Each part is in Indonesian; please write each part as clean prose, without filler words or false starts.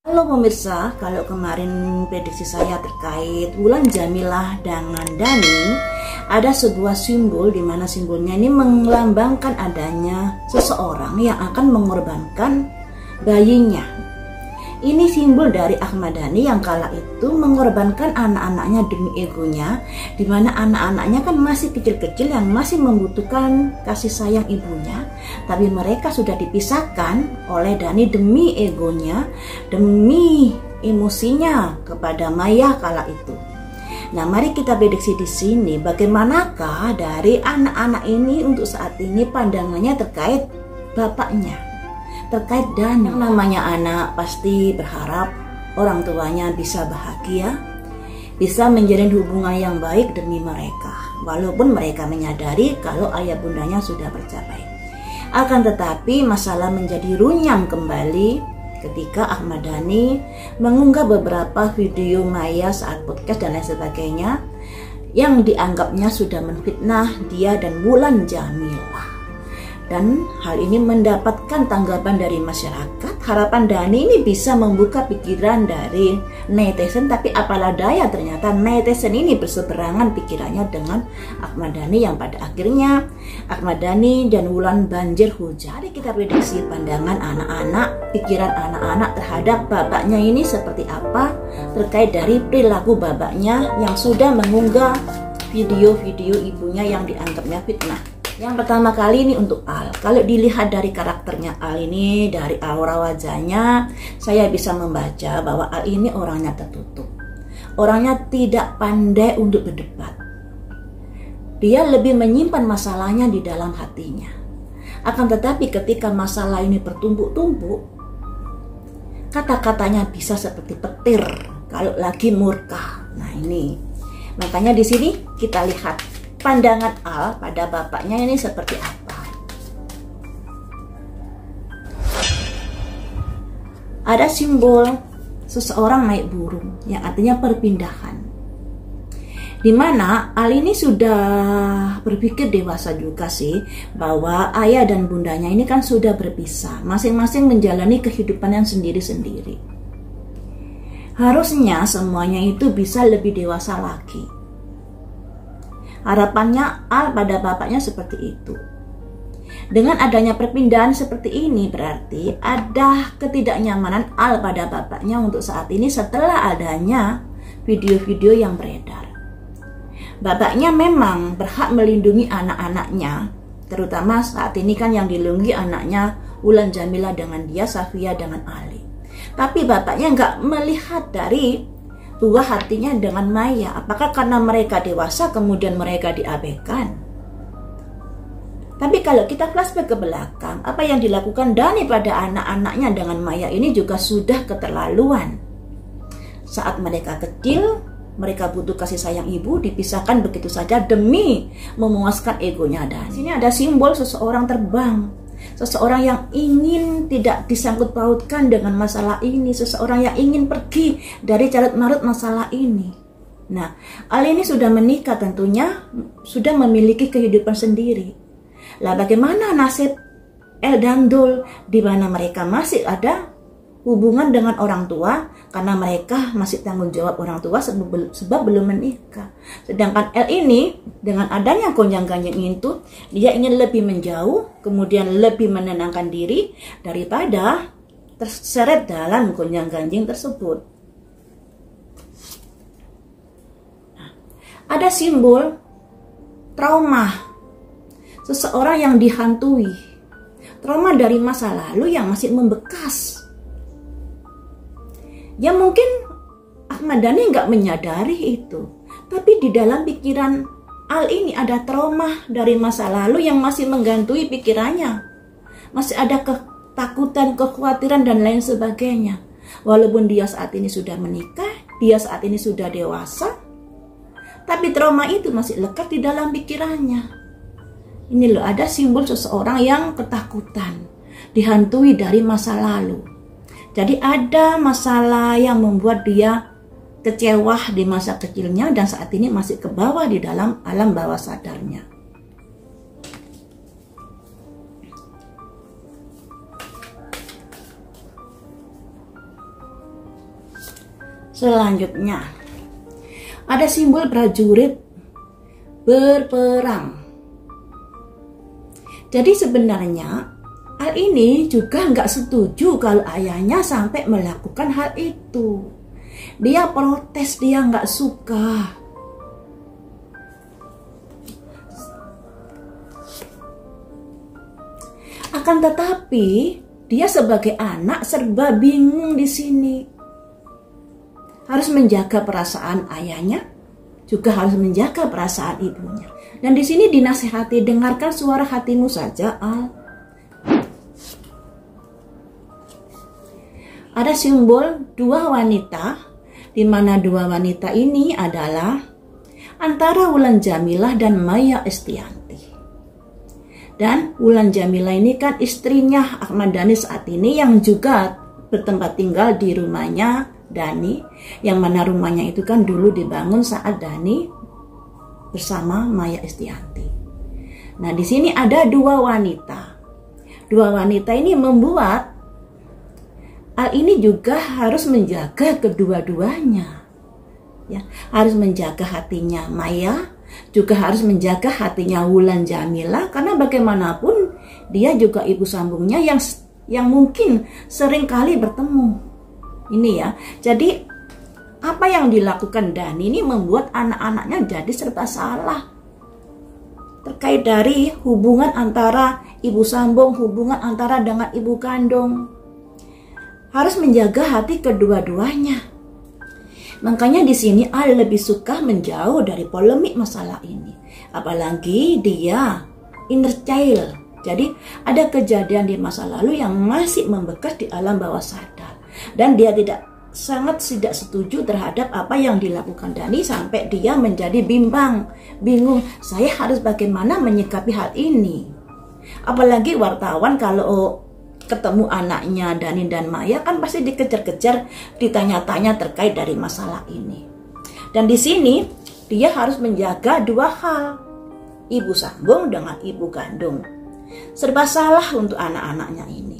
Halo pemirsa, kalau kemarin prediksi saya terkait Wulan Jamilah dengan Dhani, ada sebuah simbol di mana simbolnya ini melambangkan adanya seseorang yang akan mengorbankan bayinya. Ini simbol dari Ahmad Dhani yang kala itu mengorbankan anak-anaknya demi egonya, di mana anak-anaknya kan masih kecil-kecil yang masih membutuhkan kasih sayang ibunya, tapi mereka sudah dipisahkan oleh Dhani demi egonya, demi emosinya kepada Maya kala itu. Nah, mari kita prediksi di sini bagaimanakah dari anak-anak ini untuk saat ini pandangannya terkait bapaknya. Terkait Dhani, yang namanya anak pasti berharap orang tuanya bisa bahagia, bisa menjalin hubungan yang baik demi mereka, walaupun mereka menyadari kalau ayah bundanya sudah bercerai. Akan tetapi masalah menjadi runyam kembali ketika Ahmad Dhani mengunggah beberapa video Maya saat podcast dan lain sebagainya yang dianggapnya sudah menfitnah dia dan Wulan Jamilah. Dan hal ini mendapatkan tanggapan dari masyarakat. Harapan Dhani ini bisa membuka pikiran dari netizen, tapi apalah daya ternyata netizen ini berseberangan pikirannya dengan Ahmad Dhani, yang pada akhirnya Ahmad Dhani dan Wulan banjir hujan. Jadi kita prediksi pandangan anak-anak, pikiran anak-anak terhadap bapaknya ini seperti apa terkait dari perilaku bapaknya yang sudah mengunggah video-video ibunya yang dianggapnya fitnah. Yang pertama kali ini untuk Al. Kalau dilihat dari karakternya Al ini, dari aura wajahnya, saya bisa membaca bahwa Al ini orangnya tertutup. Orangnya tidak pandai untuk berdebat. Dia lebih menyimpan masalahnya di dalam hatinya. Akan tetapi ketika masalah ini bertumpuk-tumpuk, kata-katanya bisa seperti petir kalau lagi murka. Nah ini, makanya di sini kita lihat pandangan Al pada bapaknya ini seperti apa. Ada simbol seseorang naik burung yang artinya perpindahan, di mana Al ini sudah berpikir dewasa juga sih, bahwa ayah dan bundanya ini kan sudah berpisah, masing-masing menjalani kehidupan yang sendiri-sendiri. Harusnya semuanya itu bisa lebih dewasa lagi. Harapannya Al pada bapaknya seperti itu. Dengan adanya perpindahan seperti ini berarti ada ketidaknyamanan Al pada bapaknya untuk saat ini setelah adanya video-video yang beredar. Bapaknya memang berhak melindungi anak-anaknya, terutama saat ini kan yang dilindungi anaknya Wulan Jamilah dengan dia, Safia dengan Ali. Tapi bapaknya nggak melihat dari buah hatinya dengan Maya. Apakah karena mereka dewasa kemudian mereka diabaikan? Tapi kalau kita flashback ke belakang, apa yang dilakukan Dhani pada anak-anaknya dengan Maya ini juga sudah keterlaluan. Saat mereka kecil, mereka butuh kasih sayang ibu, dipisahkan begitu saja demi memuaskan egonya. Dan di sini ada simbol seseorang terbang, seseorang yang ingin tidak disangkut pautkan dengan masalah ini, seseorang yang ingin pergi dari carut-marut masalah ini. Nah, Al ini sudah menikah, tentunya sudah memiliki kehidupan sendiri. Lah bagaimana nasib El dan Dul, di mana mereka masih ada hubungan dengan orang tua karena mereka masih tanggung jawab orang tua sebab belum menikah. Sedangkan L ini dengan adanya gonjang-ganjing itu, dia ingin lebih menjauh, kemudian lebih menenangkan diri daripada terseret dalam gonjang-ganjing tersebut. Nah, ada simbol trauma, seseorang yang dihantui, trauma dari masa lalu yang masih membekas. Ya mungkin Ahmad Dhani nggak menyadari itu, tapi di dalam pikiran Al ini ada trauma dari masa lalu yang masih menggantui pikirannya. Masih ada ketakutan, kekhawatiran dan lain sebagainya. Walaupun dia saat ini sudah menikah, dia saat ini sudah dewasa, tapi trauma itu masih lekat di dalam pikirannya. Ini loh, ada simbol seseorang yang ketakutan, dihantui dari masa lalu. Jadi ada masalah yang membuat dia kecewa di masa kecilnya dan saat ini masih ke bawah di dalam alam bawah sadarnya. Selanjutnya, ada simbol prajurit berperang. Jadi sebenarnya Al ini juga nggak setuju kalau ayahnya sampai melakukan hal itu. Dia protes, dia nggak suka. Akan tetapi dia sebagai anak serba bingung di sini. Harus menjaga perasaan ayahnya, juga harus menjaga perasaan ibunya. Dan di sini dinasihati, dengarkan suara hatimu saja, Al. Ada simbol dua wanita, di mana dua wanita ini adalah antara Wulan Jamilah dan Maya Estianti. Dan Wulan Jamilah ini kan istrinya Ahmad Dhani saat ini, yang juga bertempat tinggal di rumahnya Dhani, yang mana rumahnya itu kan dulu dibangun saat Dhani bersama Maya Estianti. Nah, di sini ada dua wanita. Dua wanita ini membuat Al ini juga harus menjaga kedua-duanya. Ya, harus menjaga hatinya Maya, juga harus menjaga hatinya Wulan Jamilah, karena bagaimanapun dia juga ibu sambungnya yang mungkin sering kali bertemu. Ini ya, jadi apa yang dilakukan Dhani ini membuat anak-anaknya jadi serba salah. Terkait dari hubungan antara ibu sambung, hubungan antara dengan ibu kandung. Harus menjaga hati kedua-duanya. Makanya di sini Al lebih suka menjauh dari polemik masalah ini. Apalagi dia inner child. Jadi ada kejadian di masa lalu yang masih membekas di alam bawah sadar. Dan dia sangat tidak setuju terhadap apa yang dilakukan Dhani, sampai dia menjadi bingung. Saya harus bagaimana menyikapi hal ini? Apalagi wartawan kalau ketemu anaknya Dhani dan Maya kan pasti dikejar-kejar, ditanya-tanya terkait dari masalah ini. Dan di sini dia harus menjaga dua hal, ibu sambung dengan ibu kandung. Serba salah untuk anak-anaknya ini.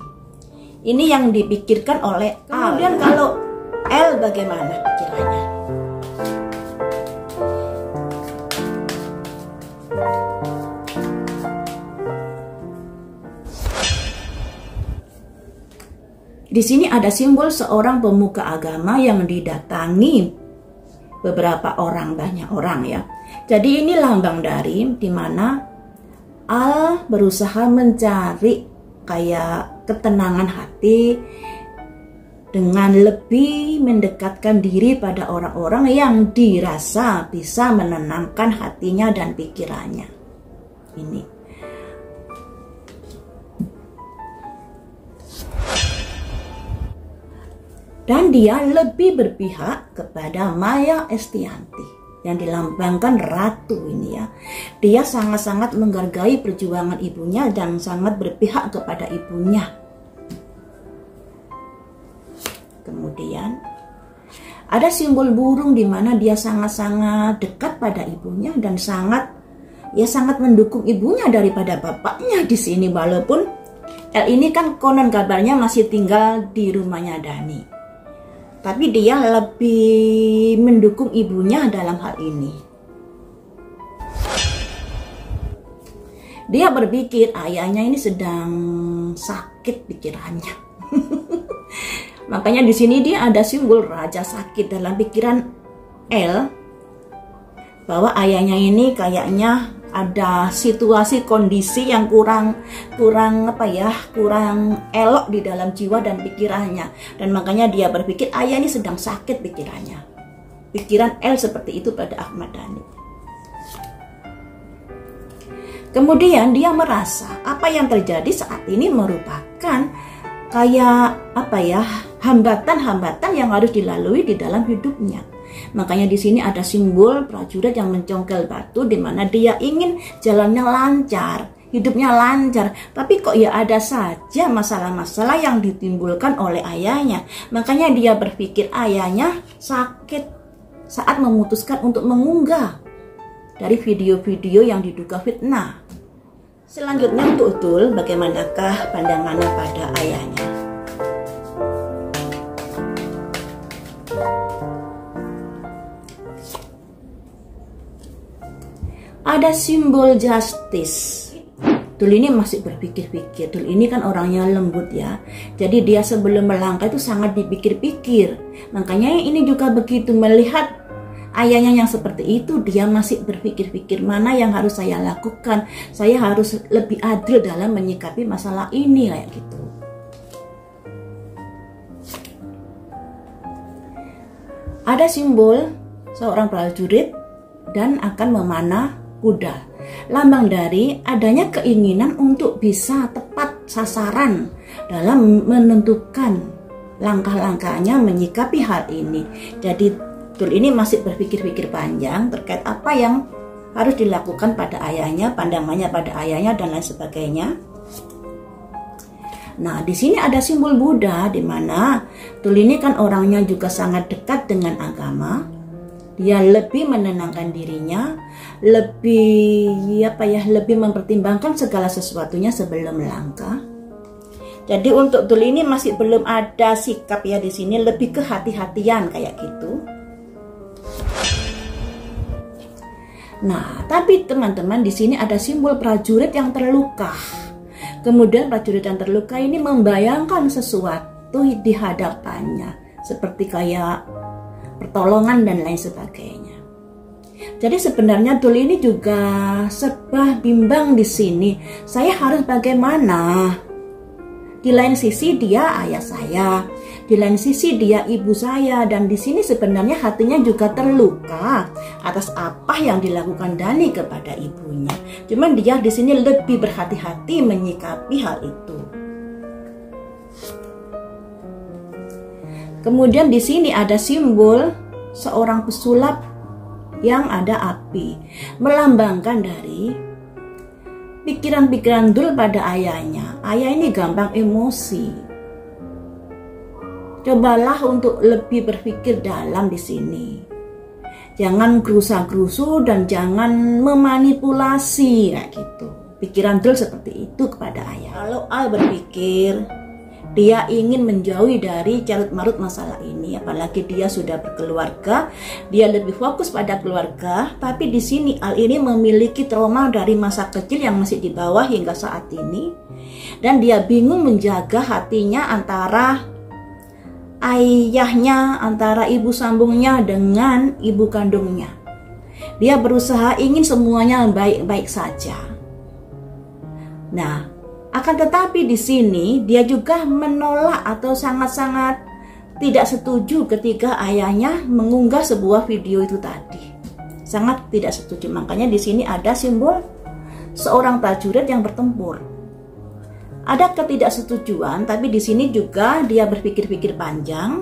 Ini yang dipikirkan oleh Al. Kemudian kalau L bagaimana pikirannya? Di sini ada simbol seorang pemuka agama yang didatangi beberapa orang, banyak orang ya. Jadi ini lambang dari dimana Al berusaha mencari kayak ketenangan hati dengan lebih mendekatkan diri pada orang-orang yang dirasa bisa menenangkan hatinya dan pikirannya. Ini. Dan dia lebih berpihak kepada Maya Estianti yang dilambangkan ratu ini ya. Dia sangat-sangat menghargai perjuangan ibunya dan sangat berpihak kepada ibunya. Kemudian ada simbol burung di mana dia sangat-sangat dekat pada ibunya dan sangat mendukung ibunya daripada bapaknya di sini, walaupun L ini kan konon kabarnya masih tinggal di rumahnya Dhani. Tapi dia lebih mendukung ibunya dalam hal ini. Dia berpikir ayahnya ini sedang sakit pikirannya. Makanya di sini dia ada simbol raja sakit dalam pikiran L, bahwa ayahnya ini kayaknya ada situasi kondisi yang kurang elok di dalam jiwa dan pikirannya, dan makanya dia berpikir ayah ini sedang sakit pikirannya. Pikiran L seperti itu pada Ahmad Dhani. Kemudian dia merasa apa yang terjadi saat ini merupakan kayak hambatan-hambatan yang harus dilalui di dalam hidupnya. Makanya di sini ada simbol prajurit yang mencongkel batu, di mana dia ingin jalannya lancar, hidupnya lancar, tapi kok ya ada saja masalah-masalah yang ditimbulkan oleh ayahnya. Makanya dia berpikir ayahnya sakit saat memutuskan untuk mengunggah dari video-video yang diduga fitnah. Selanjutnya untuk Utul, bagaimanakah pandangannya pada ayahnya? ada simbol justice. Tul ini masih berpikir-pikir. Tul ini kan orangnya lembut ya. Jadi dia sebelum melangkah itu sangat dipikir-pikir. Makanya ini juga begitu melihat ayahnya yang seperti itu, dia masih berpikir-pikir mana yang harus saya lakukan. Saya harus lebih adil dalam menyikapi masalah ini kayak gitu. Ada simbol seorang prajurit dan akan memanah kuda. Lambang dari adanya keinginan untuk bisa tepat sasaran dalam menentukan langkah-langkahnya menyikapi hal ini. Jadi Tul ini masih berpikir-pikir panjang terkait apa yang harus dilakukan pada ayahnya, pandangannya pada ayahnya dan lain sebagainya. Nah, di sini ada simbol Buddha, di mana Tul ini kan orangnya juga sangat dekat dengan agama. Dia lebih menenangkan dirinya, lebih mempertimbangkan segala sesuatunya sebelum melangkah. Jadi untuk Tul ini masih belum ada sikap ya di sini, lebih ke hati-hatian kayak gitu. Nah, tapi teman-teman di sini ada simbol prajurit yang terluka. Kemudian prajurit yang terluka ini membayangkan sesuatu di hadapannya, seperti kayak pertolongan dan lain sebagainya. Jadi sebenarnya Tul ini juga serba bimbang di sini. Saya harus bagaimana? Di lain sisi dia ayah saya, di lain sisi dia ibu saya, dan di sini sebenarnya hatinya juga terluka atas apa yang dilakukan Dani kepada ibunya. Cuman dia di sini lebih berhati-hati menyikapi hal itu. Kemudian di sini ada simbol seorang pesulap yang ada api, melambangkan dari pikiran-pikiran Tul pada ayahnya. Ayah ini gampang emosi. Cobalah untuk lebih berpikir dalam di sini. Jangan gerusa-gerusu dan jangan memanipulasi kayak gitu. Pikiran Tul seperti itu kepada ayah. Kalau Al berpikir dia ingin menjauhi dari carut-marut masalah ini, apalagi dia sudah berkeluarga, dia lebih fokus pada keluarga. Tapi di sini Al ini memiliki trauma dari masa kecil yang masih di bawah hingga saat ini, dan dia bingung menjaga hatinya antara ayahnya, antara ibu sambungnya dengan ibu kandungnya. Dia berusaha ingin semuanya baik-baik saja. Nah, akan tetapi di sini dia juga menolak atau sangat-sangat tidak setuju ketika ayahnya mengunggah sebuah video itu tadi. Sangat tidak setuju. Makanya di sini ada simbol seorang prajurit yang bertempur. Ada ketidaksetujuan, tapi di sini juga dia berpikir-pikir panjang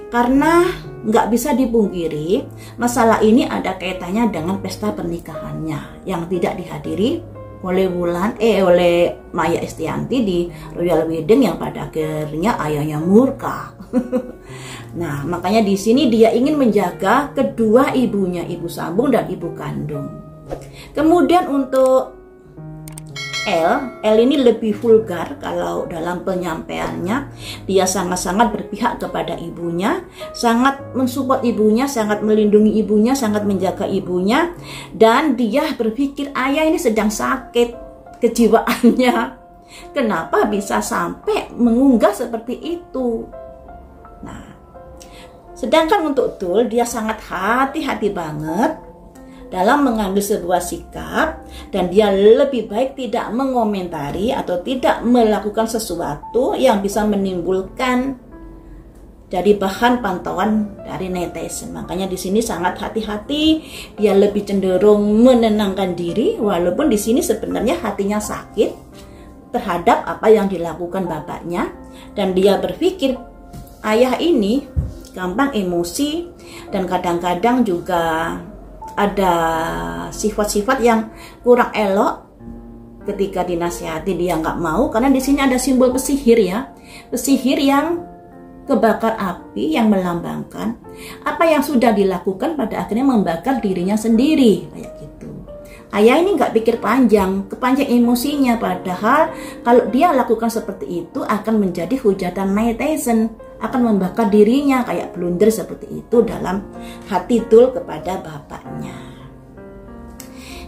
karena nggak bisa dipungkiri masalah ini ada kaitannya dengan pesta pernikahannya yang tidak dihadiri oleh Maya Estianti di Royal Wedding yang pada akhirnya ayahnya murka. Nah, makanya di sini dia ingin menjaga kedua ibunya, ibu sambung dan ibu kandung. Kemudian untuk L ini lebih vulgar kalau dalam penyampaiannya. Dia sangat-sangat berpihak kepada ibunya, sangat mensupport ibunya, sangat melindungi ibunya, sangat menjaga ibunya, dan dia berpikir ayah ini sedang sakit kejiwaannya. Kenapa bisa sampai mengunggah seperti itu? Nah, sedangkan untuk Tul dia sangat hati-hati banget dalam mengambil sebuah sikap, dan dia lebih baik tidak mengomentari atau tidak melakukan sesuatu yang bisa menimbulkan jadi bahan pantauan dari netizen. Makanya di sini sangat hati-hati, dia lebih cenderung menenangkan diri walaupun di sini sebenarnya hatinya sakit terhadap apa yang dilakukan bapaknya, dan dia berpikir ayah ini gampang emosi dan kadang-kadang juga ada sifat-sifat yang kurang elok ketika dinasihati dia nggak mau, karena di sini ada simbol pesihir ya, pesihir yang kebakar api yang melambangkan apa yang sudah dilakukan pada akhirnya membakar dirinya sendiri kayak gitu. Ayah ini nggak pikir panjang, kepanjang emosinya, padahal kalau dia lakukan seperti itu akan menjadi hujatan netizen, akan membakar dirinya, kayak blunder seperti itu dalam hati Tul kepada bapaknya.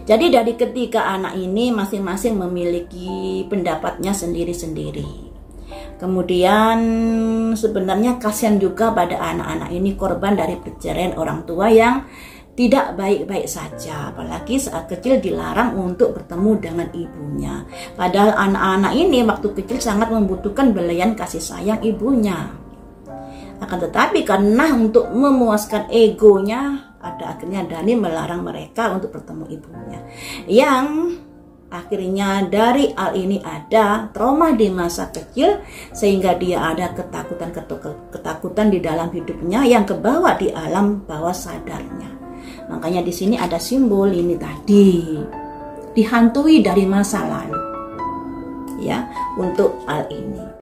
Jadi dari ketiga anak ini masing-masing memiliki pendapatnya sendiri-sendiri. Kemudian sebenarnya kasihan juga pada anak-anak ini korban dari perceraian orang tua yang tidak baik-baik saja, apalagi saat kecil dilarang untuk bertemu dengan ibunya. Padahal anak-anak ini waktu kecil sangat membutuhkan belayan kasih sayang ibunya. Akan tetapi karena untuk memuaskan egonya, akhirnya Dani melarang mereka untuk bertemu ibunya. Yang akhirnya dari hal ini ada trauma di masa kecil, sehingga dia ada ketakutan di dalam hidupnya yang kebawa di alam bawah sadarnya. Makanya di sini ada simbol ini tadi, dihantui dari masa lalu, ya, untuk hal ini.